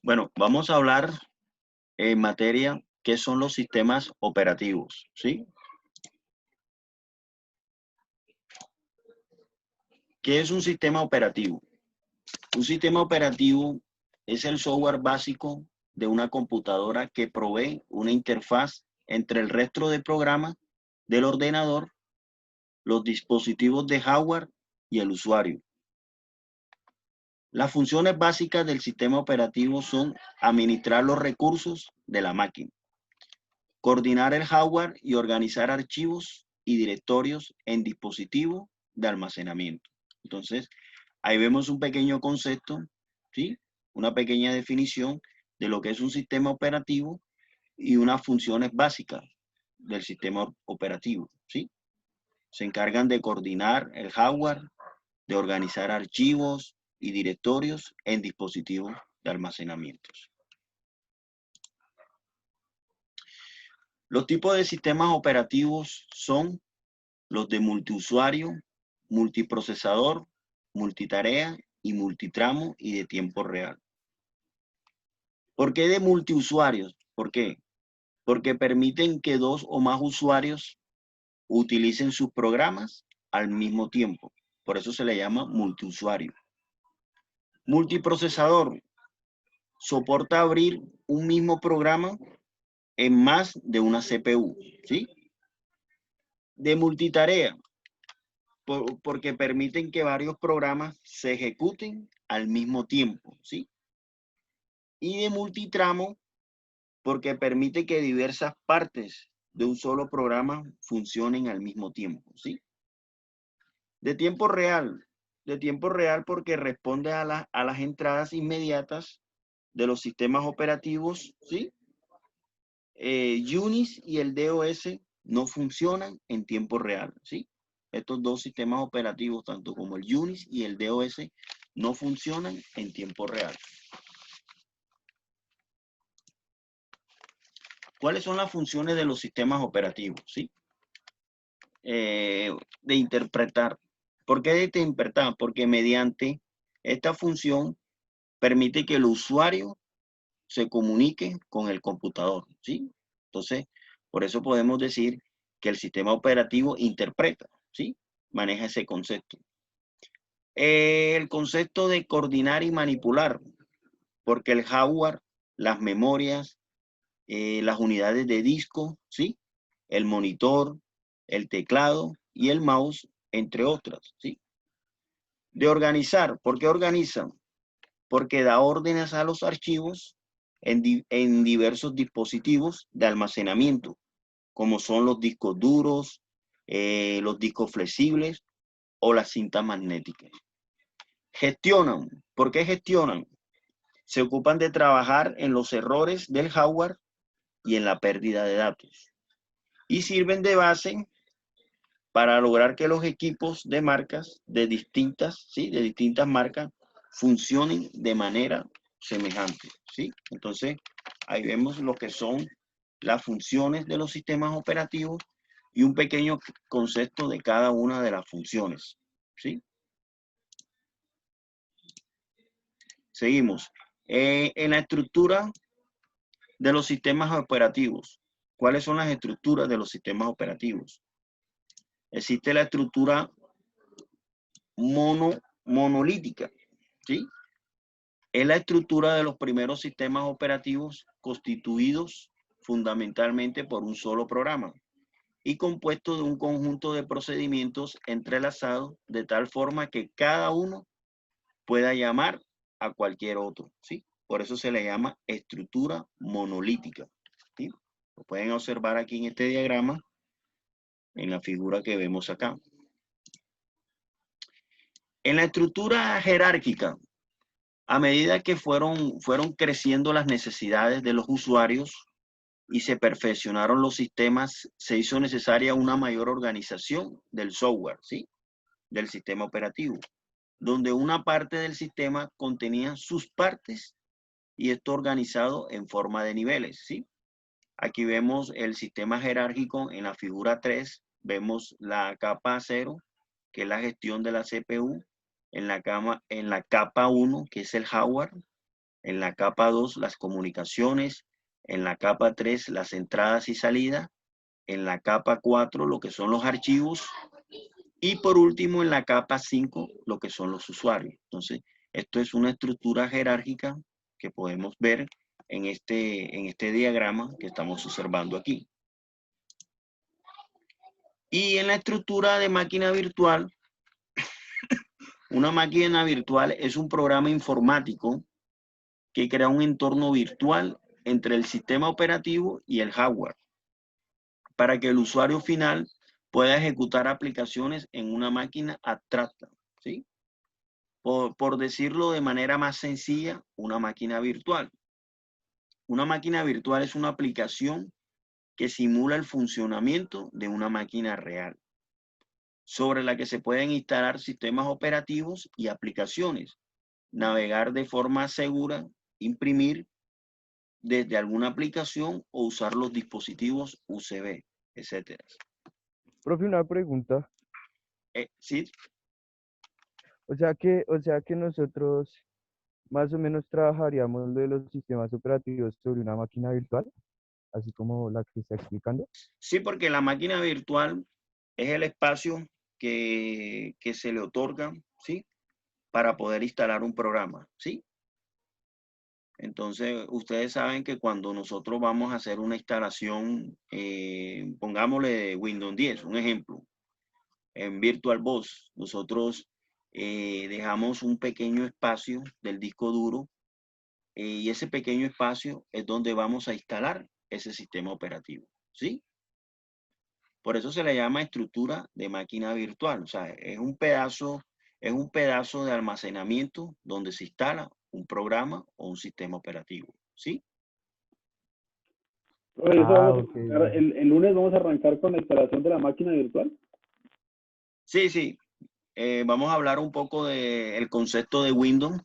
Bueno, vamos a hablar en materia qué son los sistemas operativos, ¿sí? ¿Qué es un sistema operativo? Un sistema operativo es el software básico de una computadora que provee una interfaz entre el resto de programas del ordenador, los dispositivos de hardware y el usuario. Las funciones básicas del sistema operativo son administrar los recursos de la máquina, coordinar el hardware y organizar archivos y directorios en dispositivos de almacenamiento. Entonces, ahí vemos un pequeño concepto, ¿sí? Una pequeña definición de lo que es un sistema operativo y unas funciones básicas del sistema operativo, ¿sí? Se encargan de coordinar el hardware, de organizar archivos y directorios en dispositivos de almacenamiento. Los tipos de sistemas operativos son los de multiusuario, multiprocesador, multitarea y multitramo y de tiempo real. ¿Por qué de multiusuarios? ¿Por qué? Porque permiten que dos o más usuarios utilicen sus programas al mismo tiempo. Por eso se le llama multiusuario. Multiprocesador soporta abrir un mismo programa en más de una CPU, ¿sí? De multitarea, porque permiten que varios programas se ejecuten al mismo tiempo, ¿sí? Y de multitramo, porque permite que diversas partes de un solo programa funcionen al mismo tiempo, ¿sí? De tiempo real porque responde a las entradas inmediatas de los sistemas operativos, ¿sí? UNIX y el DOS no funcionan en tiempo real, ¿sí? Estos dos sistemas operativos, tanto como el UNIX y el DOS, no funcionan en tiempo real. ¿Cuáles son las funciones de los sistemas operativos? ¿Sí? De interpretar. ¿Por qué de interpretar? Porque mediante esta función permite que el usuario se comunique con el computador, ¿sí? Entonces, por eso podemos decir que el sistema operativo interpreta, ¿sí? Maneja ese concepto. El concepto de coordinar y manipular, porque el hardware, las memorias, las unidades de disco, ¿sí? El monitor, el teclado y el mouse, entre otras, ¿sí? De organizar, ¿por qué organizan? Porque da órdenes a los archivos en diversos dispositivos de almacenamiento, como son los discos duros, los discos flexibles o las cintas magnéticas. Gestionan, ¿por qué gestionan? Se ocupan de trabajar en los errores del hardware y en la pérdida de datos. Y sirven de base para lograr que los equipos de marcas de distintas, ¿sí? De distintas marcas funcionen de manera semejante, ¿sí? Entonces, ahí vemos lo que son las funciones de los sistemas operativos y un pequeño concepto de cada una de las funciones, ¿sí? Seguimos. En la estructura de los sistemas operativos, ¿cuáles son las estructuras de los sistemas operativos? Existe la estructura monolítica, ¿sí? Es la estructura de los primeros sistemas operativos constituidos fundamentalmente por un solo programa y compuesto de un conjunto de procedimientos entrelazados de tal forma que cada uno pueda llamar a cualquier otro, ¿sí? Por eso se le llama estructura monolítica, ¿sí? Lo pueden observar aquí en este diagrama, en la figura que vemos acá. En la estructura jerárquica, a medida que fueron creciendo las necesidades de los usuarios y se perfeccionaron los sistemas, se hizo necesaria una mayor organización del software, ¿sí? Del sistema operativo, donde una parte del sistema contenía sus partes y esto organizado en forma de niveles, ¿sí? Aquí vemos el sistema jerárquico en la figura 3, vemos la capa 0, que es la gestión de la CPU, en la capa 1, que es el hardware, En la capa 2, las comunicaciones. En la capa 3, las entradas y salidas. En la capa 4, lo que son los archivos. Y por último, en la capa 5, lo que son los usuarios. Entonces, esto es una estructura jerárquica que podemos ver en este diagrama que estamos observando aquí. Y en la estructura de máquina virtual, una máquina virtual es un programa informático que crea un entorno virtual entre el sistema operativo y el hardware para que el usuario final pueda ejecutar aplicaciones en una máquina abstracta, ¿sí? Por decirlo de manera más sencilla, una máquina virtual. Una máquina virtual es una aplicación que simula el funcionamiento de una máquina real, sobre la que se pueden instalar sistemas operativos y aplicaciones, navegar de forma segura, imprimir desde alguna aplicación o usar los dispositivos USB, etcétera. Profe, una pregunta. Sí, O sea que nosotros más o menos trabajaríamos lo de los sistemas operativos sobre una máquina virtual, así como la que está explicando. sí, porque la máquina virtual es el espacio que se le otorga, ¿sí? Para poder instalar un programa, ¿sí? Entonces, ustedes saben que cuando nosotros vamos a hacer una instalación, pongámosle Windows 10, un ejemplo, en VirtualBox, nosotros dejamos un pequeño espacio del disco duro y ese pequeño espacio es donde vamos a instalar ese sistema operativo, ¿sí? Por eso se le llama estructura de máquina virtual, o sea, es un pedazo de almacenamiento donde se instala un programa o un sistema operativo, ¿sí? Por eso Ah, vamos a ok, arrancar, vale. el lunes vamos a arrancar con la instalación de la máquina virtual. Sí, sí. Vamos a hablar un poco del concepto de Windows.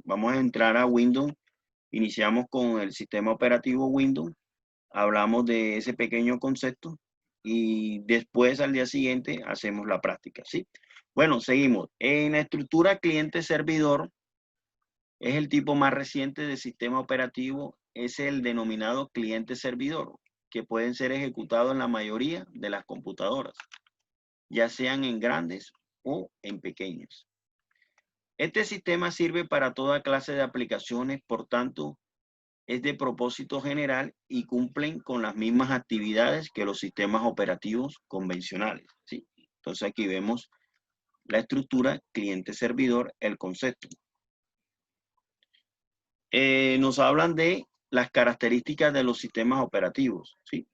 Vamos a entrar a Windows. Iniciamos con el sistema operativo Windows. Hablamos de ese pequeño concepto y después al día siguiente hacemos la práctica, ¿sí? Bueno, seguimos. En la estructura cliente-servidor es el tipo más reciente de sistema operativo, es el denominado cliente-servidor, que pueden ser ejecutados en la mayoría de las computadoras, ya sean en grandes o en pequeñas. Este sistema sirve para toda clase de aplicaciones, por tanto, es de propósito general y cumplen con las mismas actividades que los sistemas operativos convencionales, ¿sí? Entonces aquí vemos la estructura cliente-servidor, el concepto. Nos hablan de las características de los sistemas operativos, ¿sí?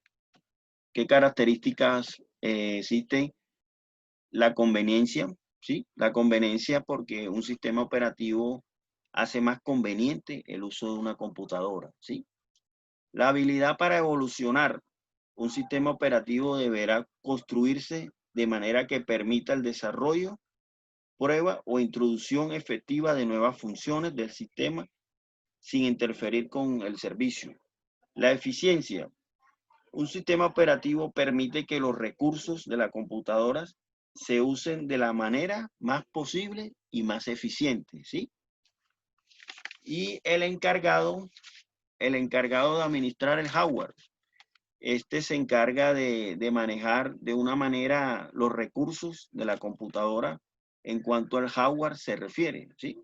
¿Qué características existen? La conveniencia, ¿sí? La conveniencia porque un sistema operativo hace más conveniente el uso de una computadora, ¿sí? La habilidad para evolucionar. Un sistema operativo deberá construirse de manera que permita el desarrollo, prueba o introducción efectiva de nuevas funciones del sistema sin interferir con el servicio. La eficiencia. Un sistema operativo permite que los recursos de las computadoras se usen de la manera más posible y más eficiente, ¿sí? Y el encargado de administrar el hardware. Este se encarga de manejar de una manera los recursos de la computadora en cuanto al hardware se refiere, ¿sí?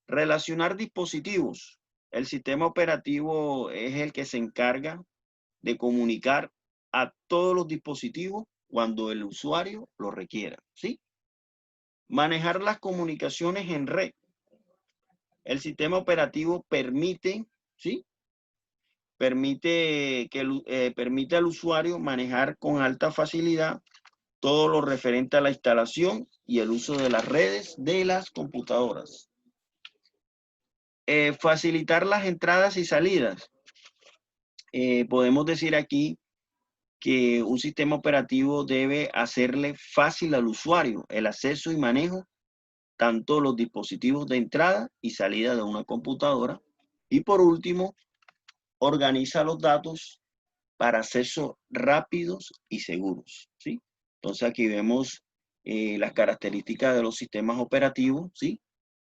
Relacionar dispositivos. El sistema operativo es el que se encarga de comunicar a todos los dispositivos cuando el usuario lo requiera, ¿sí? Manejar las comunicaciones en red. El sistema operativo permite, ¿sí? Permite al usuario manejar con alta facilidad todo lo referente a la instalación y el uso de las redes de las computadoras. Facilitar las entradas y salidas. Podemos decir aquí que un sistema operativo debe hacerle fácil al usuario el acceso y manejo tanto los dispositivos de entrada y salida de una computadora. Y por último, organiza los datos para acceso rápidos y seguros, ¿sí? Entonces aquí vemos las características de los sistemas operativos, ¿sí?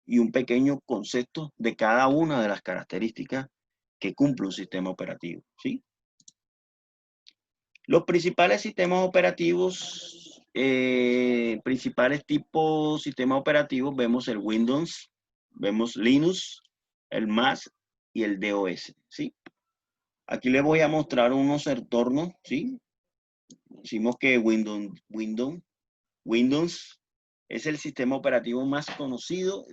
y un pequeño concepto de cada una de las características que cumple un sistema operativo, ¿sí? Los principales sistemas operativos, principales tipos de sistemas operativos, vemos el Windows, vemos Linux, el Mac y el DOS, ¿sí? Aquí les voy a mostrar unos entornos, ¿sí? Decimos que Windows es el sistema operativo más conocido,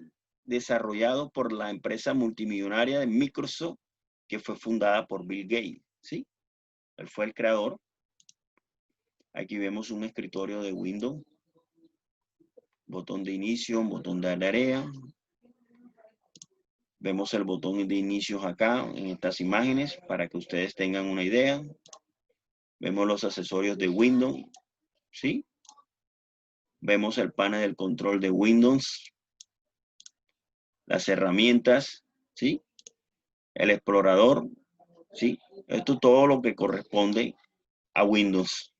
desarrollado por la empresa multimillonaria de Microsoft, que fue fundada por Bill Gates, ¿sí? Él fue el creador. Aquí vemos un escritorio de Windows, botón de inicio, botón de tarea. Vemos el botón de inicio acá en estas imágenes para que ustedes tengan una idea. Vemos los accesorios de Windows, ¿sí? Vemos el panel del control de Windows, las herramientas, ¿sí? El explorador, ¿sí? Esto es todo lo que corresponde a Windows.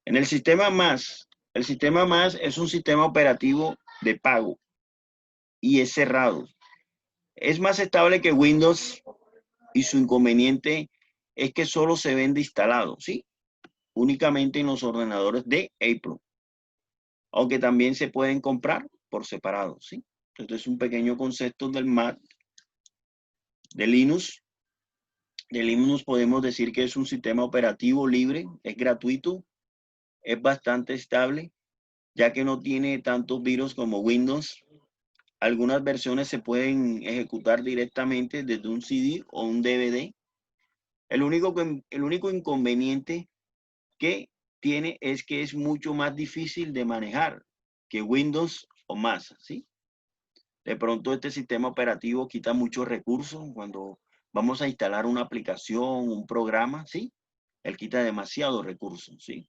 En el sistema más es un sistema operativo de pago y es cerrado. Es más estable que Windows y su inconveniente es que solo se vende instalado, ¿sí? Únicamente en los ordenadores de Apple. Aunque también se pueden comprar por separado, ¿sí? Entonces es un pequeño concepto del Mac, de Linux. De Linux podemos decir que es un sistema operativo libre, es gratuito, es bastante estable, ya que no tiene tantos virus como Windows. Algunas versiones se pueden ejecutar directamente desde un CD o un DVD. El único inconveniente que tiene es que es mucho más difícil de manejar que Windows o más, ¿sí? De pronto este sistema operativo quita muchos recursos cuando vamos a instalar una aplicación, un programa, ¿sí? Él quita demasiados recursos, ¿sí?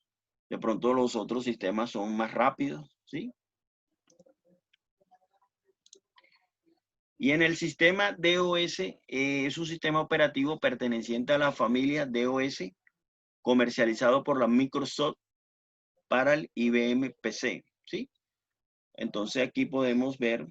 De pronto los otros sistemas son más rápidos, ¿sí? Y en el sistema DOS, es un sistema operativo perteneciente a la familia DOS, comercializado por la Microsoft para el IBM PC, ¿sí? Entonces aquí podemos ver